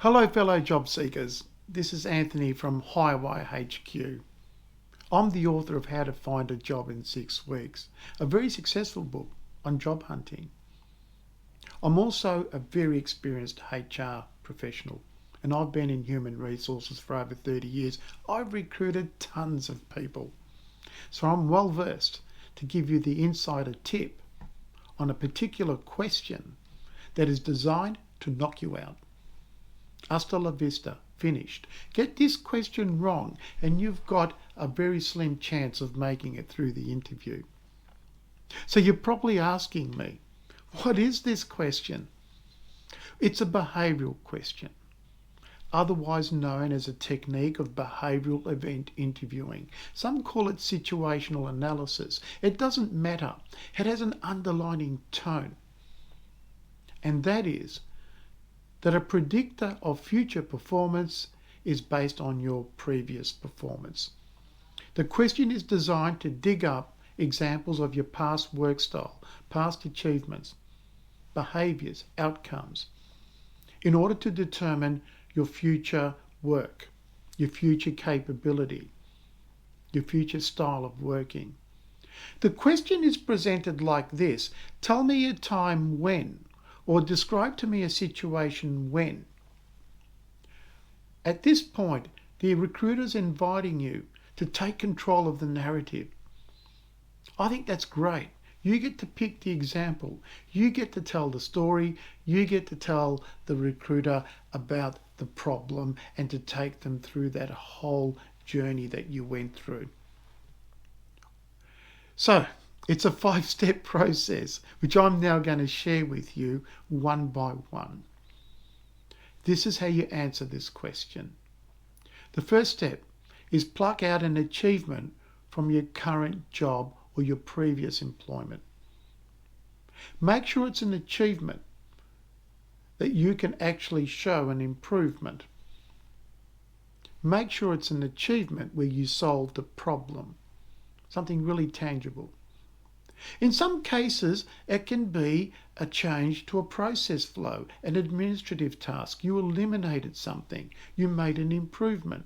Hello fellow job seekers, this is Anthony from Highway HQ. I'm the author of How to Find a Job in 6 Weeks, a very successful book on job hunting. I'm also a very experienced HR professional and I've been in human resources for over 30 years. I've recruited tons of people. So I'm well versed to give you the insider tip on a particular question that is designed to knock you out. Hasta la vista, finished. Get this question wrong and you've got a very slim chance of making it through the interview. So you're probably asking me, what is this question? It's a behavioural question, otherwise known as a technique of behavioural event interviewing. Some call it situational analysis. It doesn't matter. It has an underlining tone, and that is that a predictor of future performance is based on your previous performance. The question is designed to dig up examples of your past work style, past achievements, behaviours, outcomes, in order to determine your future work, your future capability, your future style of working. The question is presented like this: tell me a time when, or describe to me a situation when. At this point, the recruiter's inviting you to take control of the narrative. I think that's great. You get to pick the example. You get to tell the story. You get to tell the recruiter about the problem and to take them through that whole journey that you went through. So, it's a 5-step process, which I'm now going to share with you one by one. This is how you answer this question. The first step is pluck out an achievement from your current job or your previous employment. Make sure it's an achievement that you can actually show an improvement. Make sure it's an achievement where you solved a problem, something really tangible. In some cases, it can be a change to a process flow, an administrative task. You eliminated something. You made an improvement.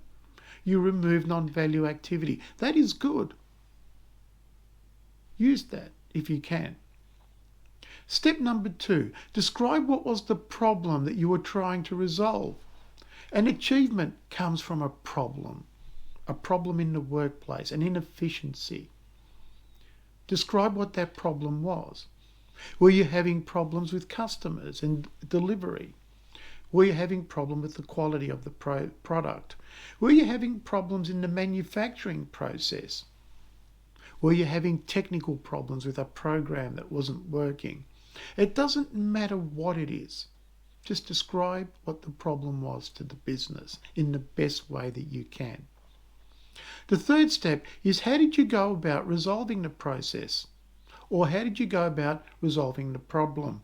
You removed non-value activity. That is good. Use that if you can. Step number 2, describe what was the problem that you were trying to resolve. An achievement comes from a problem in the workplace, an inefficiency. Describe what that problem was. Were you having problems with customers and delivery? Were you having problems with the quality of the product? Were you having problems in the manufacturing process? Were you having technical problems with a program that wasn't working? It doesn't matter what it is. Just describe what the problem was to the business in the best way that you can. The third step is, how did you go about resolving the process? Or how did you go about resolving the problem?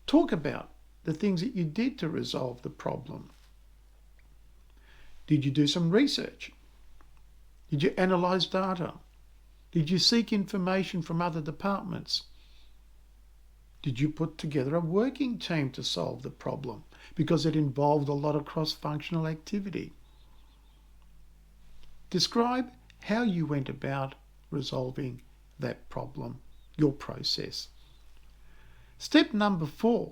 Talk about the things that you did to resolve the problem. Did you do some research? Did you analyse data? Did you seek information from other departments? Did you put together a working team to solve the problem because it involved a lot of cross-functional activity? Describe how you went about resolving that problem, your process. Step number 4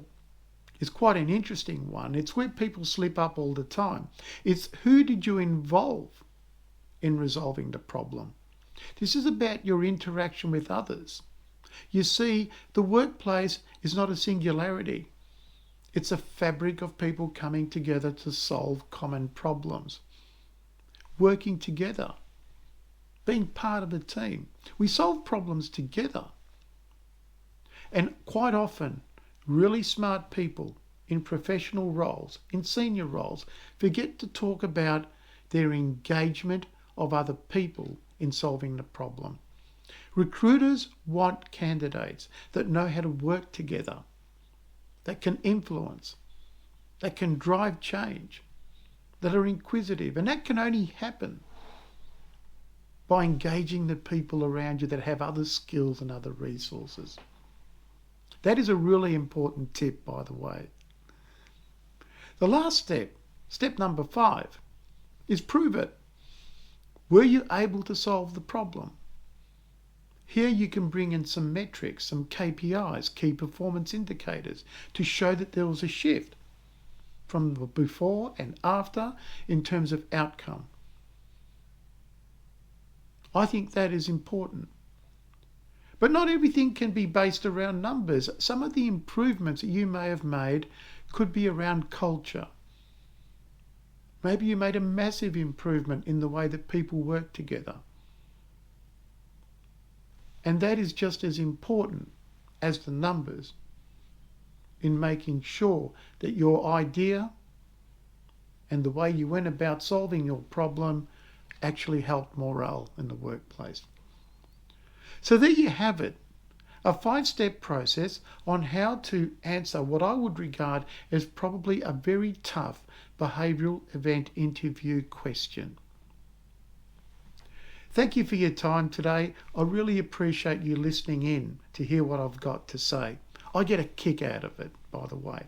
is quite an interesting one. It's where people slip up all the time. It's, who did you involve in resolving the problem? This is about your interaction with others. You see, the workplace is not a singularity. It's a fabric of people coming together to solve common problems. Working together, being part of a team. We solve problems together. And quite often, really smart people in professional roles, in senior roles, forget to talk about their engagement of other people in solving the problem. Recruiters want candidates that know how to work together, that can influence, that can drive change, that are inquisitive, and that can only happen by engaging the people around you that have other skills and other resources. That is a really important tip, by the way. The last step, step number 5, is prove it. Were you able to solve the problem? Here you can bring in some metrics, some KPIs, key performance indicators, to show that there was a shift from the before and after in terms of outcome. I think that is important. But not everything can be based around numbers. Some of the improvements that you may have made could be around culture. Maybe you made a massive improvement in the way that people work together. And that is just as important as the numbers in making sure that your idea and the way you went about solving your problem actually helped morale in the workplace. So there you have it, a 5-step process on how to answer what I would regard as probably a very tough behavioural event interview question. Thank you for your time today. I really appreciate you listening in to hear what I've got to say. I get a kick out of it, by the way.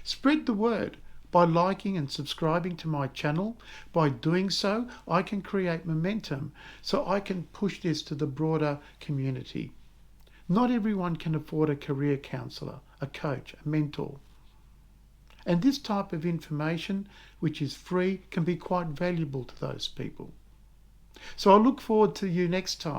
Spread the word by liking and subscribing to my channel. By doing so, I can create momentum so I can push this to the broader community. Not everyone can afford a career counsellor, a coach, a mentor. And this type of information, which is free, can be quite valuable to those people. So I look forward to you next time.